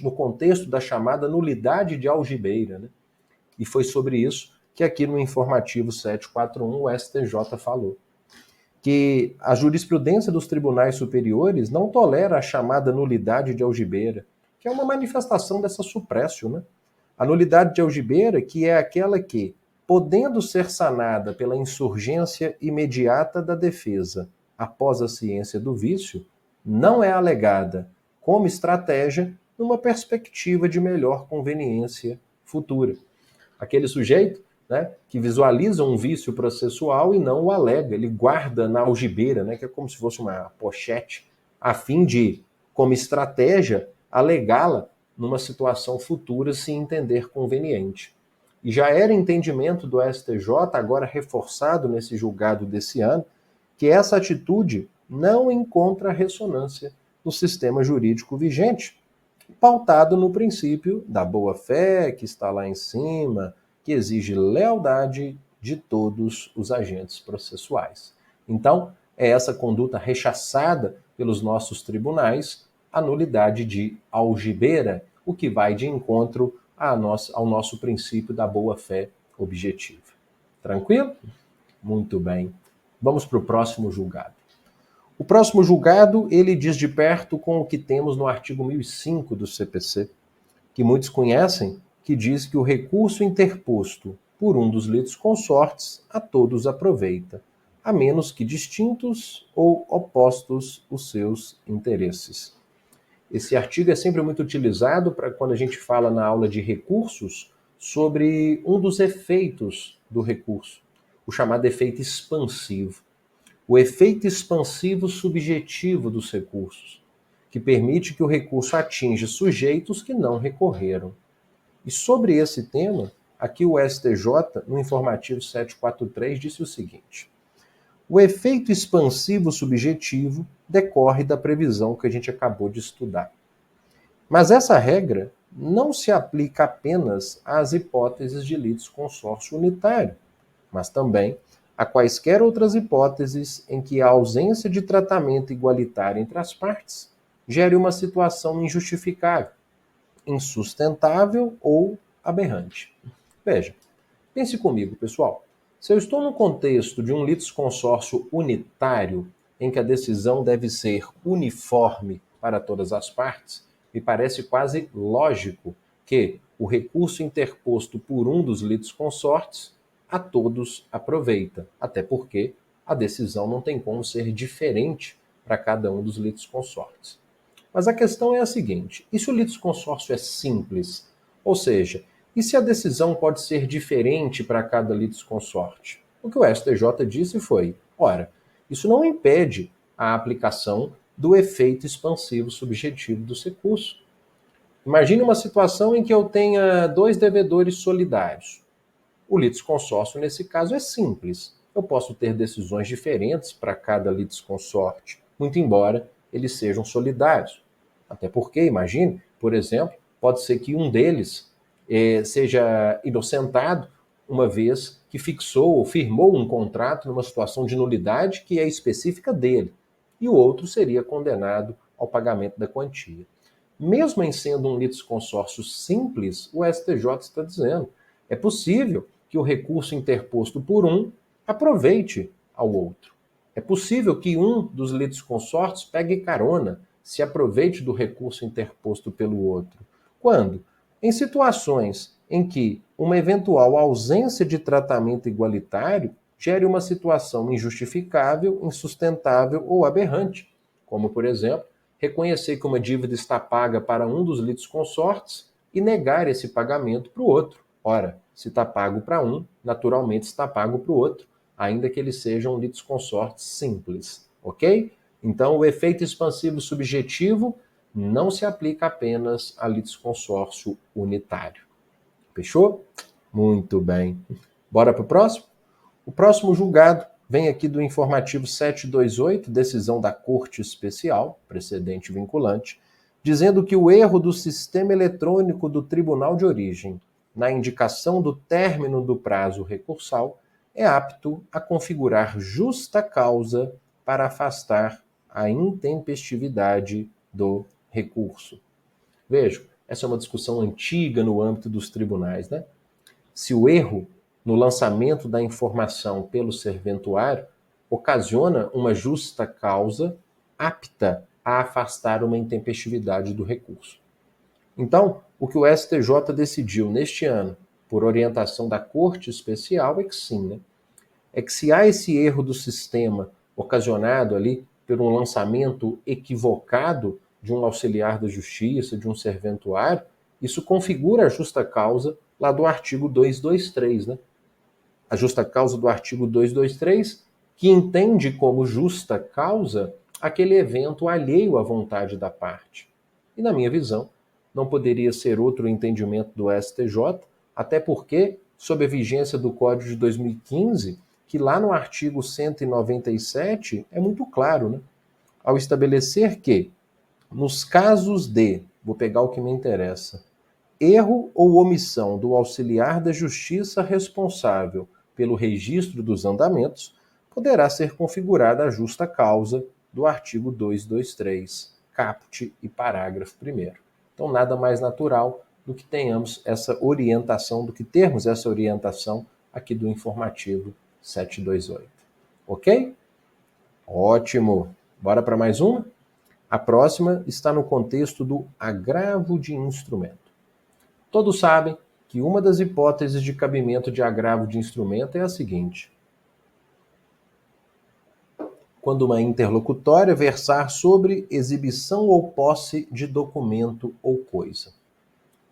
no contexto da chamada nulidade de algibeira, né? E foi sobre isso que aqui no informativo 741 o STJ falou. Que a jurisprudência dos tribunais superiores não tolera a chamada nulidade de algibeira, que é uma manifestação dessa suprécio, né? A nulidade de algibeira, que é aquela que, podendo ser sanada pela insurgência imediata da defesa após a ciência do vício, não é alegada como estratégia numa perspectiva de melhor conveniência futura. Aquele sujeito, né, que visualiza um vício processual e não o alega, ele guarda na algibeira, né, que é como se fosse uma pochete, a fim de, como estratégia, alegá-la numa situação futura se entender conveniente. E já era entendimento do STJ, agora reforçado nesse julgado desse ano, que essa atitude não encontra ressonância no sistema jurídico vigente, pautado no princípio da boa-fé, que está lá em cima, que exige lealdade de todos os agentes processuais. Então, é essa conduta rechaçada pelos nossos tribunais, a nulidade de algibeira, o que vai de encontro ao nosso princípio da boa-fé objetiva. Tranquilo? Muito bem. Vamos para o próximo julgado. O próximo julgado, ele diz de perto com o que temos no artigo 1005 do CPC, que muitos conhecem, que diz que o recurso interposto por um dos litisconsortes a todos aproveita, a menos que distintos ou opostos os seus interesses. Esse artigo é sempre muito utilizado para quando a gente fala na aula de recursos sobre um dos efeitos do recurso, o chamado efeito expansivo. O efeito expansivo subjetivo dos recursos, que permite que o recurso atinja sujeitos que não recorreram. E sobre esse tema, aqui o STJ, no informativo 743, disse o seguinte: o efeito expansivo subjetivo decorre da previsão que a gente acabou de estudar. Mas essa regra não se aplica apenas às hipóteses de litisconsórcio unitário, mas também a quaisquer outras hipóteses em que a ausência de tratamento igualitário entre as partes gere uma situação injustificável, insustentável ou aberrante. Veja, pense comigo, pessoal. Se eu estou no contexto de um litisconsórcio unitário, em que a decisão deve ser uniforme para todas as partes, me parece quase lógico que o recurso interposto por um dos litisconsortes a todos aproveita, até porque a decisão não tem como ser diferente para cada um dos litisconsortes. Mas a questão é a seguinte: e se o litisconsórcio é simples? Ou seja, e se a decisão pode ser diferente para cada litisconsorte? O que o STJ disse foi: ora, isso não impede a aplicação do efeito expansivo subjetivo do recurso. Imagine uma situação em que eu tenha dois devedores solidários. O litisconsórcio, nesse caso, é simples. Eu posso ter decisões diferentes para cada litisconsorte, muito embora eles sejam solidários. Até porque, imagine, por exemplo, pode ser que um deles seja inocentado, uma vez que fixou ou firmou um contrato numa situação de nulidade que é específica dele, e o outro seria condenado ao pagamento da quantia. Mesmo em sendo um litisconsórcio simples, o STJ está dizendo: é possível que o recurso interposto por um aproveite ao outro. É possível que um dos litisconsortes pegue carona, se aproveite do recurso interposto pelo outro. Quando? Em situações em que uma eventual ausência de tratamento igualitário gere uma situação injustificável, insustentável ou aberrante, como, por exemplo, reconhecer que uma dívida está paga para um dos litisconsortes e negar esse pagamento para o outro. Ora, se está pago para um, naturalmente está pago para o outro, ainda que eles sejam litisconsortes simples, ok? Então, o efeito expansivo subjetivo não se aplica apenas a litisconsórcio unitário. Fechou? Muito bem. Bora para o próximo? O próximo julgado vem aqui do informativo 728, decisão da Corte Especial, precedente vinculante, dizendo que o erro do sistema eletrônico do tribunal de origem na indicação do término do prazo recursal é apto a configurar justa causa para afastar a intempestividade do recurso. Vejam, essa é uma discussão antiga no âmbito dos tribunais, né? Se o erro no lançamento da informação pelo serventuário ocasiona uma justa causa apta a afastar uma intempestividade do recurso. Então, o que o STJ decidiu neste ano, por orientação da Corte Especial, é que sim, né? É que se há esse erro do sistema ocasionado ali por um lançamento equivocado de um auxiliar da justiça, de um serventuário, isso configura a justa causa lá do artigo 223, né? A justa causa do artigo 223, que entende como justa causa aquele evento alheio à vontade da parte. E na minha visão, não poderia ser outro entendimento do STJ, até porque, sob a vigência do Código de 2015, que lá no artigo 197 é muito claro, né? Ao estabelecer que, nos casos de, vou pegar o que me interessa, erro ou omissão do auxiliar da justiça responsável pelo registro dos andamentos, poderá ser configurada a justa causa do artigo 223, caput e parágrafo 1º. Então, nada mais natural do que tenhamos essa orientação, do que termos essa orientação aqui do informativo 728. Ok? Ótimo! Bora para mais uma? A próxima está no contexto do agravo de instrumento. Todos sabem que uma das hipóteses de cabimento de agravo de instrumento é a seguinte: quando uma interlocutória versar sobre exibição ou posse de documento ou coisa.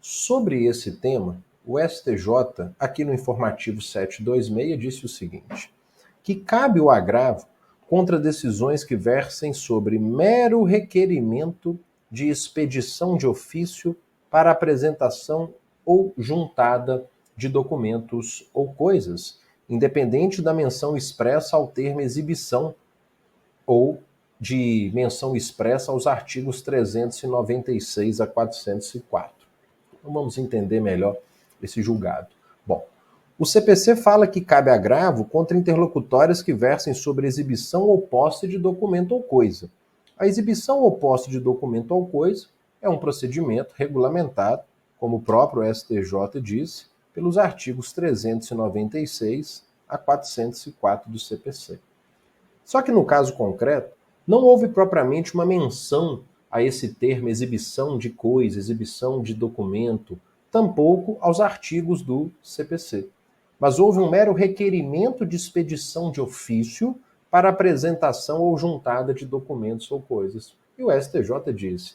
Sobre esse tema, o STJ, aqui no informativo 726, disse o seguinte: que cabe o agravo contra decisões que versem sobre mero requerimento de expedição de ofício para apresentação ou juntada de documentos ou coisas, independente da menção expressa ao termo exibição ou de menção expressa aos artigos 396 a 404. Então vamos entender melhor esse julgado. Bom, o CPC fala que cabe agravo contra interlocutórias que versem sobre exibição ou posse de documento ou coisa. A exibição ou posse de documento ou coisa é um procedimento regulamentado, como o próprio STJ disse, pelos artigos 396 a 404 do CPC. Só que no caso concreto, não houve propriamente uma menção a esse termo exibição de coisa, exibição de documento, tampouco aos artigos do CPC. Mas houve um mero requerimento de expedição de ofício para apresentação ou juntada de documentos ou coisas. E o STJ disse: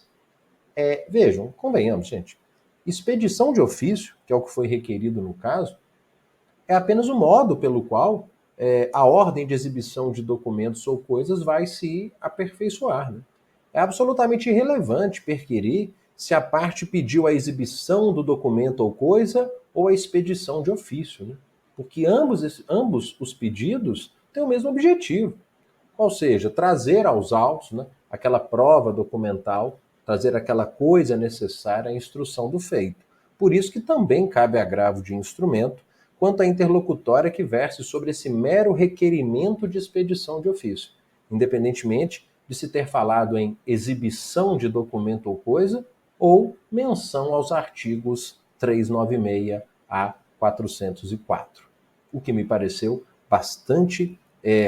vejam, convenhamos, gente, expedição de ofício, que é o que foi requerido no caso, é apenas o modo pelo qual a ordem de exibição de documentos ou coisas vai se aperfeiçoar. Né? É absolutamente irrelevante perquirir se a parte pediu a exibição do documento ou coisa ou a expedição de ofício, né? Porque ambos os pedidos têm o mesmo objetivo, ou seja, trazer aos autos, né, aquela prova documental, trazer aquela coisa necessária à instrução do feito. Por isso que também cabe agravo de instrumento quanto à interlocutória que verse sobre esse mero requerimento de expedição de ofício, independentemente de se ter falado em exibição de documento ou coisa ou menção aos artigos 396 a 404. O que me pareceu bastante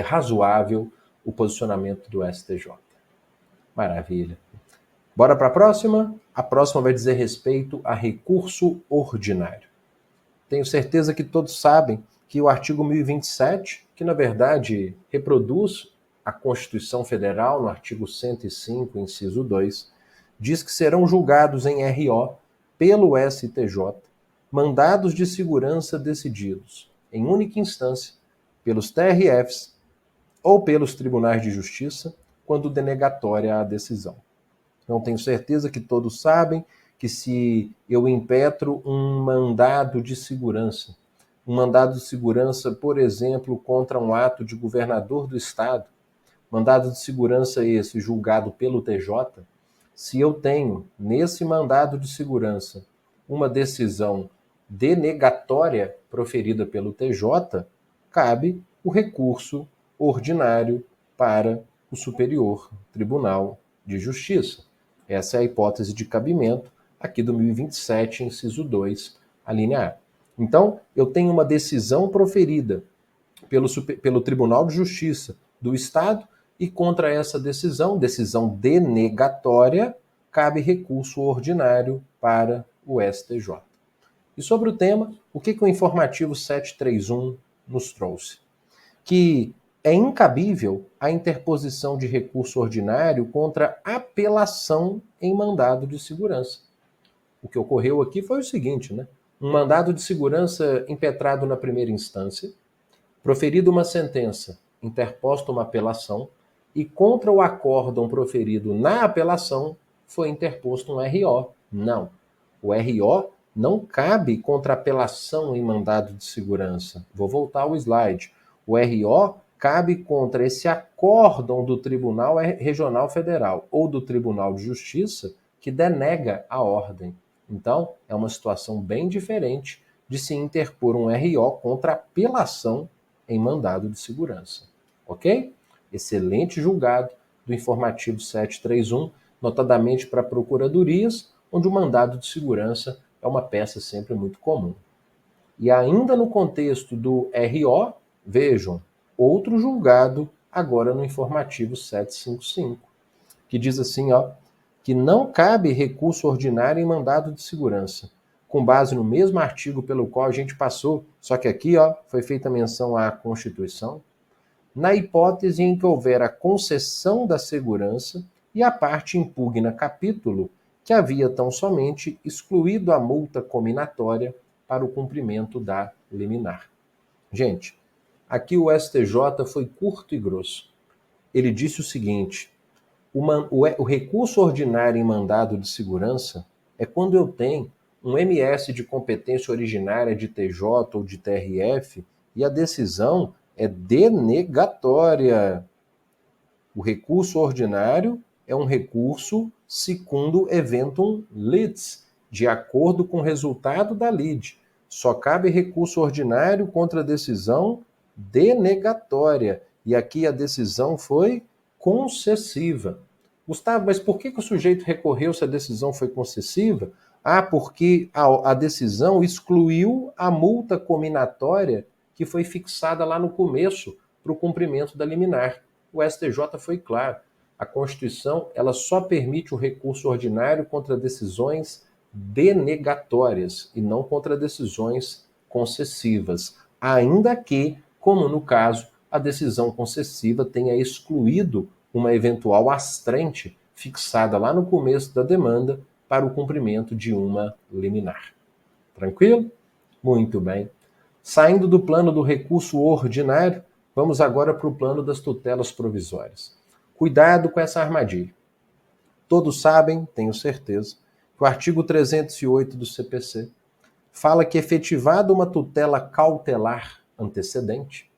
razoável o posicionamento do STJ. Maravilha. Bora para a próxima? A próxima vai dizer respeito a recurso ordinário. Tenho certeza que todos sabem que o artigo 1027, que na verdade reproduz a Constituição Federal no artigo 105, inciso 2, diz que serão julgados em RO pelo STJ mandados de segurança decididos em única instância pelos TRFs ou pelos tribunais de justiça quando denegatória a decisão. Então tenho certeza que todos sabem que se eu impetro um mandado de segurança, por exemplo, contra um ato de governador do estado, mandado de segurança esse julgado pelo TJ, Se eu tenho, nesse mandado de segurança, uma decisão denegatória proferida pelo TJ, cabe o recurso ordinário para o Superior Tribunal de Justiça. Essa é a hipótese de cabimento aqui do 1027, inciso 2, a linha A. Então, eu tenho uma decisão proferida pelo Tribunal de Justiça do Estado e contra essa decisão denegatória, cabe recurso ordinário para o STJ. E sobre o tema, o que o informativo 731 nos trouxe? Que é incabível a interposição de recurso ordinário contra apelação em mandado de segurança. O que ocorreu aqui foi o seguinte, né? Um mandado de segurança impetrado na primeira instância, proferida uma sentença, interposta uma apelação, e contra o acórdão proferido na apelação foi interposto um RO. Não. O RO não cabe contra apelação em mandado de segurança. Vou voltar ao slide. O RO cabe contra esse acórdão do Tribunal Regional Federal ou do Tribunal de Justiça que denega a ordem. Então, é uma situação bem diferente de se interpor um RO contra apelação em mandado de segurança. Ok? Excelente julgado do informativo 731, notadamente para procuradorias, onde o mandado de segurança é uma peça sempre muito comum. E ainda no contexto do RO, vejam, outro julgado agora no informativo 755, que diz assim, ó, que não cabe recurso ordinário em mandado de segurança, com base no mesmo artigo pelo qual a gente passou, só que aqui, ó, foi feita menção à Constituição, na hipótese em que houver a concessão da segurança e a parte impugna capítulo que havia tão somente excluído a multa cominatória para o cumprimento da liminar. Gente, aqui o STJ foi curto e grosso. Ele disse o seguinte: o recurso ordinário em mandado de segurança é quando eu tenho um MS de competência originária de TJ ou de TRF e a decisão é denegatória. O recurso ordinário é um recurso secundo eventum litis, de acordo com o resultado da lide. Só cabe recurso ordinário contra a decisão denegatória. E aqui a decisão foi concessiva. Gustavo, mas por que o sujeito recorreu se a decisão foi concessiva? Ah, porque a decisão excluiu a multa cominatória que foi fixada lá no começo para o cumprimento da liminar. O STJ foi claro. A Constituição ela só permite o recurso ordinário contra decisões denegatórias e não contra decisões concessivas, ainda que, como no caso, a decisão concessiva tenha excluído uma eventual astrente fixada lá no começo da demanda para o cumprimento de uma liminar. Tranquilo? Muito bem. Saindo do plano do recurso ordinário, vamos agora para o plano das tutelas provisórias. Cuidado com essa armadilha. Todos sabem, tenho certeza, que o artigo 308 do CPC fala que, efetivada uma tutela cautelar antecedente,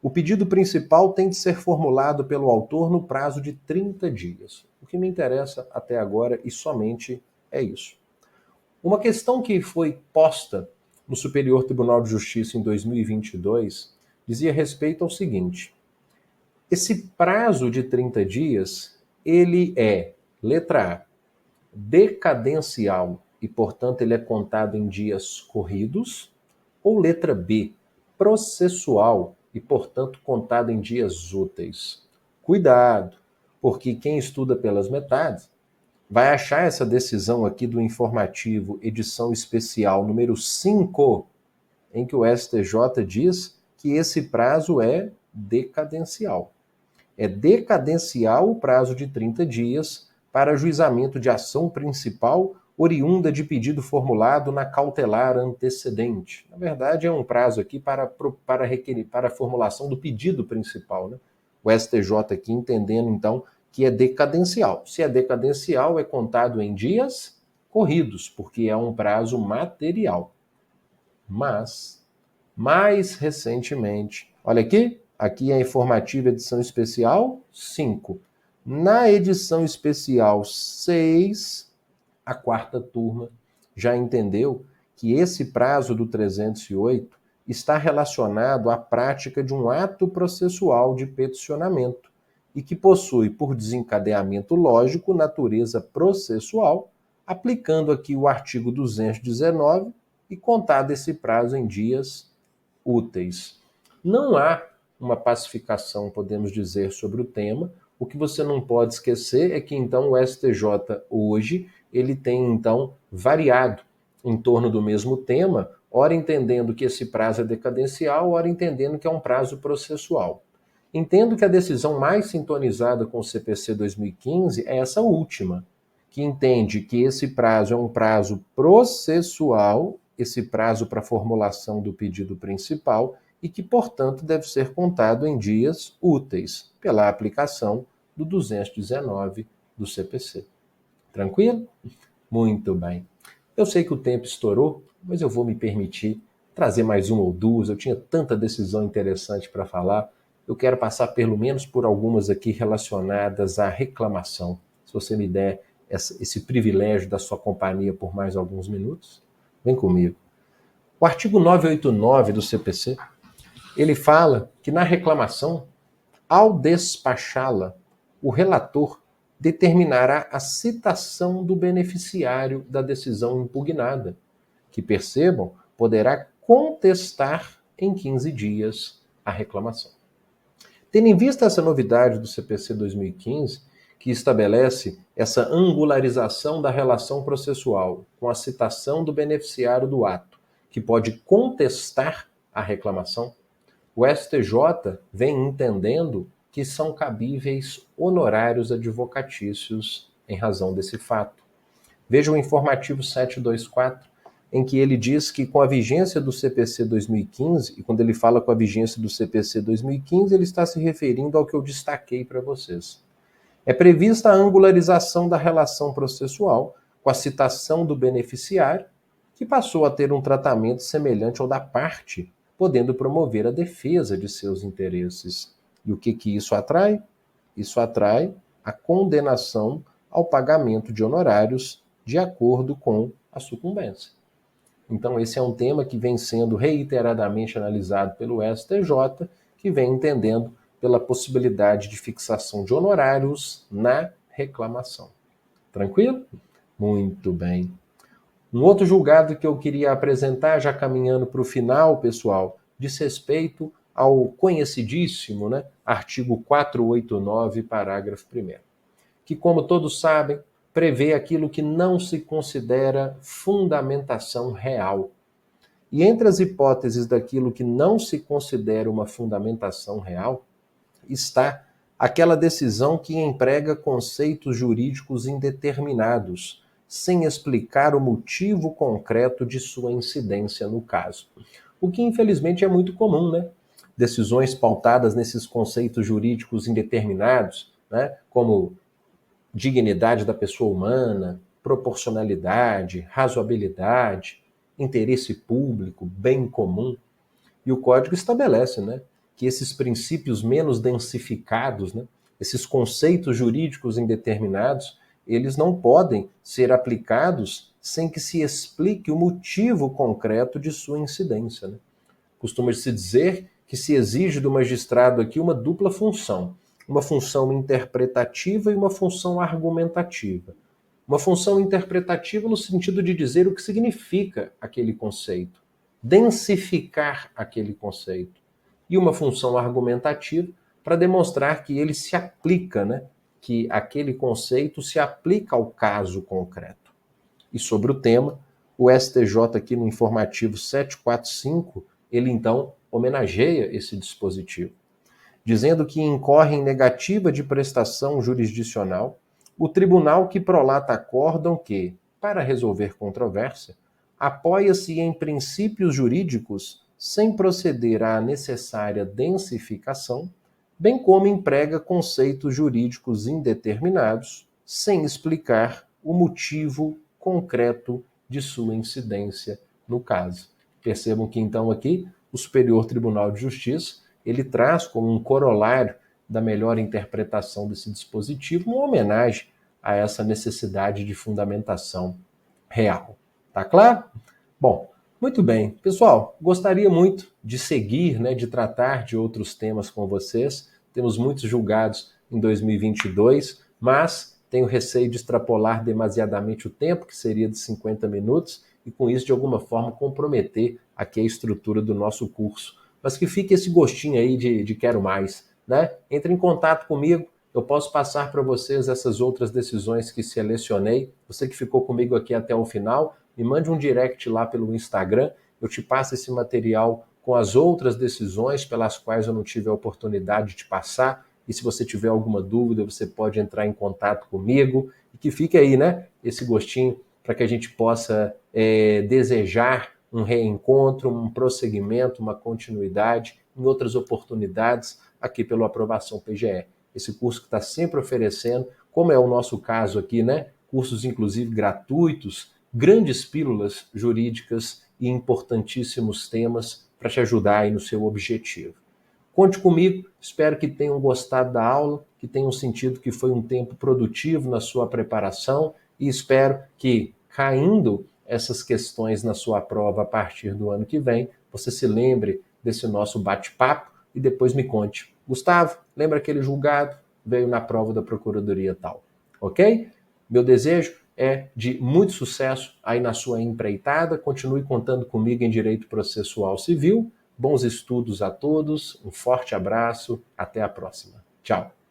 o pedido principal tem de ser formulado pelo autor no prazo de 30 dias. O que me interessa até agora e somente é isso. Uma questão que foi posta no Superior Tribunal de Justiça em 2022 dizia respeito ao seguinte: esse prazo de 30 dias, ele é, letra A, decadencial e, portanto, ele é contado em dias corridos, ou letra B, processual e, portanto, contado em dias úteis. Cuidado, porque quem estuda pelas metades vai achar essa decisão aqui do informativo, edição especial número 5, em que o STJ diz que esse prazo é decadencial. É decadencial o prazo de 30 dias para ajuizamento de ação principal oriunda de pedido formulado na cautelar antecedente. Na verdade, é um prazo aqui para a formulação do pedido principal, né? O STJ aqui entendendo, então, que é decadencial. Se é decadencial, é contado em dias corridos, porque é um prazo material. Mas, mais recentemente, olha aqui é a informativa edição especial 5. Na edição especial 6, a quarta turma já entendeu que esse prazo do 308 está relacionado à prática de um ato processual de peticionamento e que possui, por desencadeamento lógico, natureza processual, aplicando aqui o artigo 219 e contado esse prazo em dias úteis. Não há uma pacificação, podemos dizer, sobre o tema. O que você não pode esquecer é que então o STJ hoje ele tem então variado em torno do mesmo tema, ora entendendo que esse prazo é decadencial, ora entendendo que é um prazo processual. Entendo que a decisão mais sintonizada com o CPC 2015 é essa última, que entende que esse prazo é um prazo processual, esse prazo para formulação do pedido principal, e que, portanto, deve ser contado em dias úteis, pela aplicação do 219 do CPC. Tranquilo? Muito bem. Eu sei que o tempo estourou, mas eu vou me permitir trazer mais uma ou duas. Eu tinha tanta decisão interessante para falar. Eu quero passar pelo menos por algumas aqui relacionadas à reclamação. Se você me der esse privilégio da sua companhia por mais alguns minutos, vem comigo. O artigo 989 do CPC, ele fala que na reclamação, ao despachá-la, o relator determinará a citação do beneficiário da decisão impugnada, que, percebam, poderá contestar em 15 dias a reclamação. Tendo em vista essa novidade do CPC 2015, que estabelece essa angularização da relação processual com a citação do beneficiário do ato, que pode contestar a reclamação, o STJ vem entendendo que são cabíveis honorários advocatícios em razão desse fato. Veja o informativo 724, em que ele diz que com a vigência do CPC 2015, e quando ele fala com a vigência do CPC 2015, ele está se referindo ao que eu destaquei para vocês. É prevista a angularização da relação processual com a citação do beneficiário, que passou a ter um tratamento semelhante ao da parte, podendo promover a defesa de seus interesses. E o que isso atrai? Isso atrai a condenação ao pagamento de honorários de acordo com a sucumbência. Então, esse é um tema que vem sendo reiteradamente analisado pelo STJ, que vem entendendo pela possibilidade de fixação de honorários na reclamação. Tranquilo? Muito bem. Um outro julgado que eu queria apresentar, já caminhando para o final, pessoal, diz respeito ao conhecidíssimo, artigo 489, parágrafo 1º, que, como todos sabem, prevê aquilo que não se considera fundamentação real. E entre as hipóteses daquilo que não se considera uma fundamentação real, está aquela decisão que emprega conceitos jurídicos indeterminados, sem explicar o motivo concreto de sua incidência no caso. O que, infelizmente, é muito comum, Decisões pautadas nesses conceitos jurídicos indeterminados, como dignidade da pessoa humana, proporcionalidade, razoabilidade, interesse público, bem comum. E o Código estabelece, que esses princípios menos densificados, esses conceitos jurídicos indeterminados, eles não podem ser aplicados sem que se explique o motivo concreto de sua incidência. Costuma-se dizer que se exige do magistrado aqui uma dupla função, uma função interpretativa e uma função argumentativa. Uma função interpretativa no sentido de dizer o que significa aquele conceito, densificar aquele conceito. E uma função argumentativa para demonstrar que ele se aplica, que aquele conceito se aplica ao caso concreto. E sobre o tema, o STJ aqui no informativo 745, ele então homenageia esse dispositivo, dizendo que incorre em negativa de prestação jurisdicional o tribunal que prolata acórdão que, para resolver controvérsia, apoia-se em princípios jurídicos sem proceder à necessária densificação, bem como emprega conceitos jurídicos indeterminados, sem explicar o motivo concreto de sua incidência no caso. Percebam que então aqui o Superior Tribunal de Justiça ele traz como um corolário da melhor interpretação desse dispositivo, uma homenagem a essa necessidade de fundamentação real. Tá claro? Bom, muito bem. Pessoal, gostaria muito de seguir, de tratar de outros temas com vocês. Temos muitos julgados em 2022, mas tenho receio de extrapolar demasiadamente o tempo, que seria de 50 minutos, e com isso, de alguma forma, comprometer aqui a estrutura do nosso curso. Mas que fique esse gostinho aí de quero mais, Entre em contato comigo, eu posso passar para vocês essas outras decisões que selecionei. Você que ficou comigo aqui até o final, me mande um direct lá pelo Instagram, eu te passo esse material com as outras decisões pelas quais eu não tive a oportunidade de passar. E se você tiver alguma dúvida, você pode entrar em contato comigo. E que fique aí, esse gostinho para que a gente possa desejar um reencontro, um prosseguimento, uma continuidade em outras oportunidades aqui pelo Aprovação PGE. Esse curso que está sempre oferecendo, como é o nosso caso aqui, cursos inclusive gratuitos, grandes pílulas jurídicas e importantíssimos temas para te ajudar aí no seu objetivo. Conte comigo, espero que tenham gostado da aula, que tenham sentido que foi um tempo produtivo na sua preparação e espero que, caindo essas questões na sua prova a partir do ano que vem, você se lembre desse nosso bate-papo e depois me conte. Gustavo, lembra aquele julgado? Veio na prova da Procuradoria tal. Ok? Meu desejo é de muito sucesso aí na sua empreitada. Continue contando comigo em Direito Processual Civil. Bons estudos a todos, um forte abraço, até a próxima. Tchau.